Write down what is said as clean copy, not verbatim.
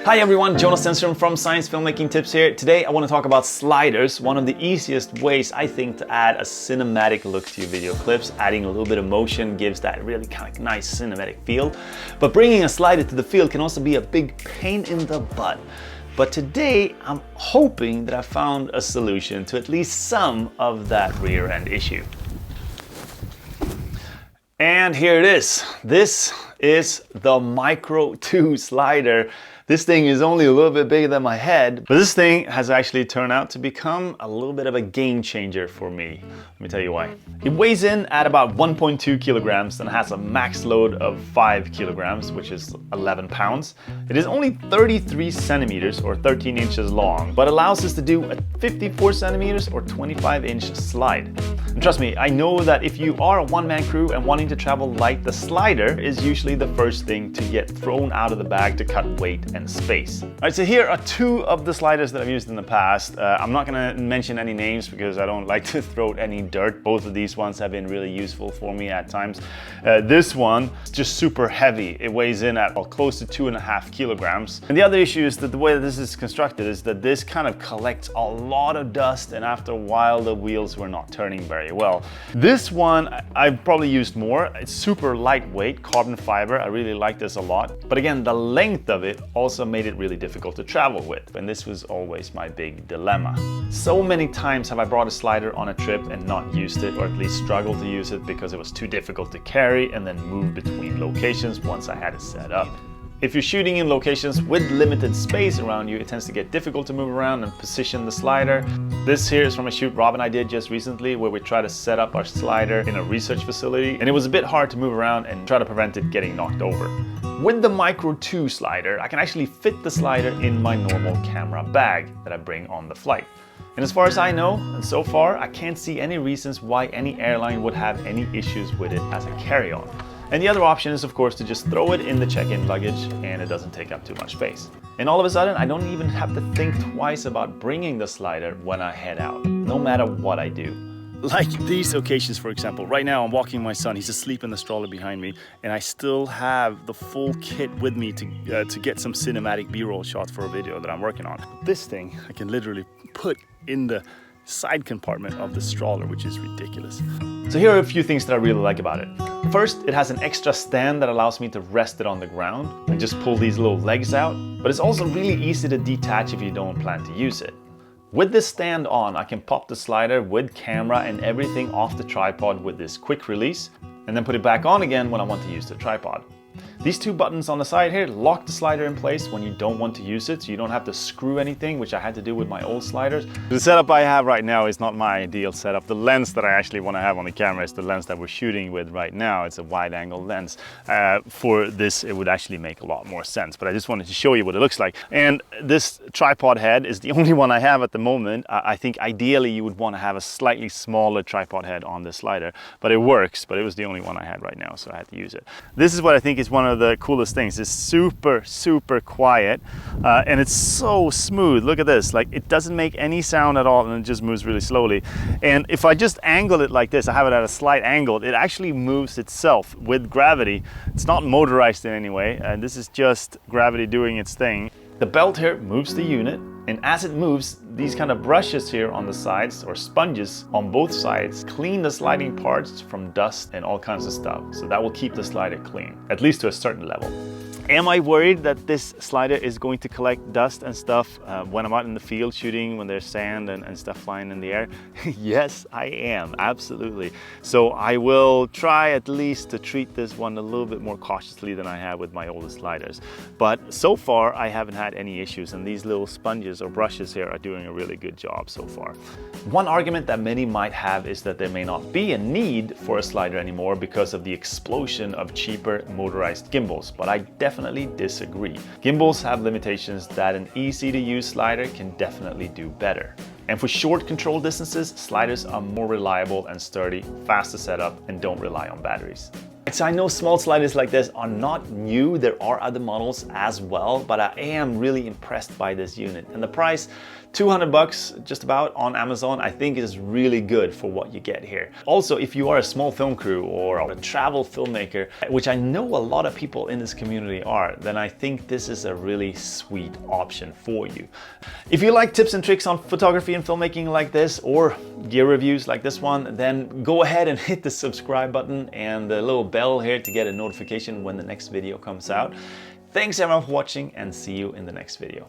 Hi everyone, Jonas Stenström from Science Filmmaking Tips here. Today I want to talk about sliders, one of the easiest ways I think to add a cinematic look to your video clips. Adding a little bit of motion gives that really kind of nice cinematic feel. But bringing a slider to the field can also be a big pain in the butt. But today I'm hoping that I found a solution to at least some of that rear end issue. And here it is. This is the Micro 2 slider. This thing is only a little bit bigger than my head, but this thing has actually turned out to become a little bit of a game changer for me. Let me tell you why. It weighs in at about 1.2 kilograms and has a max load of 5 kilograms, which is 11 pounds. It is only 33 centimeters or 13 inches long, but allows us to do a 54 centimeters or 25-inch slide. And trust me, I know that if you are a one-man crew and wanting to travel light, the slider is usually the first thing to get thrown out of the bag to cut weight and space. All right, so here are two of the sliders that I've used in the past. I'm not gonna mention any names because I don't like to throw any dirt. Both of these ones have been really useful for me at times. This one is just super heavy. It weighs in at close to 2.5 kilograms. And the other issue is that the way that this is constructed is that this kind of collects a lot of dust, and after a while the wheels were not turning very well. This one I've probably used more. It's super lightweight, carbon fiber. I really like this a lot. But again, the length of it also made it really difficult to travel with, and this was always my big dilemma. So many times have I brought a slider on a trip and not used it, or at least struggled to use it because it was too difficult to carry and then move between locations once I had it set up. If you're shooting in locations with limited space around you, it tends to get difficult to move around and position the slider. This here is from a shoot Rob and I did just recently, where we tried to set up our slider in a research facility, and it was a bit hard to move around and try to prevent it getting knocked over. With the Micro 2 slider, I can actually fit the slider in my normal camera bag that I bring on the flight. And as far as I know, and so far, I can't see any reasons why any airline would have any issues with it as a carry-on. And the other option is, of course, to just throw it in the check-in luggage, and it doesn't take up too much space. And all of a sudden, I don't even have to think twice about bringing the slider when I head out, no matter what I do. Like these occasions, for example. Right now I'm walking my son, he's asleep in the stroller behind me, and I still have the full kit with me to get some cinematic B-roll shots for a video that I'm working on. This thing I can literally put in the side compartment of the stroller, which is ridiculous. So here are a few things that I really like about it. First, it has an extra stand that allows me to rest it on the ground and just pull these little legs out, but it's also really easy to detach if you don't plan to use it. With this stand on, I can pop the slider with camera and everything off the tripod with this quick release, and then put it back on again when I want to use the tripod. These two buttons on the side here lock the slider in place when you don't want to use it, so you don't have to screw anything, which I had to do with my old sliders. The setup I have right now is not my ideal setup. The lens that I actually want to have on the camera is the lens that we're shooting with right now. It's a wide-angle lens. For this, it would actually make a lot more sense, but I just wanted to show you what it looks like. And this tripod head is the only one I have at the moment. I think ideally you would want to have a slightly smaller tripod head on the slider, but it works, but it was the only one I had right now, so I had to use it. This is what I think is one of the coolest things. It's super quiet, and it's so smooth. Look at this, like it doesn't make any sound at all, and it just moves really slowly. And if I just angle it like this, I have it at a slight angle, it actually moves itself with gravity. It's not motorized in any way, and this is just gravity doing its thing. The belt here moves the unit, and as it moves, these kind of brushes here on the sides, or sponges on both sides, clean the sliding parts from dust and all kinds of stuff. So that will keep the slider clean, at least to a certain level. Am I worried that this slider is going to collect dust and stuff when I'm out in the field shooting, when there's sand and stuff flying in the air? Yes, I am, absolutely. So I will try at least to treat this one a little bit more cautiously than I have with my oldest sliders. But so far, I haven't had any issues, and these little sponges or brushes here are doing a really good job so far. One argument that many might have is that there may not be a need for a slider anymore because of the explosion of cheaper motorized gimbals, but I definitely disagree. Gimbals have limitations that an easy-to-use slider can definitely do better. And for short control distances, sliders are more reliable and sturdy, fast to set up, and don't rely on batteries. So I know small sliders like this are not new, there are other models as well, but I am really impressed by this unit. And the price 200 bucks just about on Amazon, I think is really good for what you get here. Also, if you are a small film crew or a travel filmmaker, which I know a lot of people in this community are, then I think this is a really sweet option for you. If you like tips and tricks on photography and filmmaking like this, or gear reviews like this one, then go ahead and hit the subscribe button and the little bell here to get a notification when the next video comes out. Thanks everyone for watching, and see you in the next video.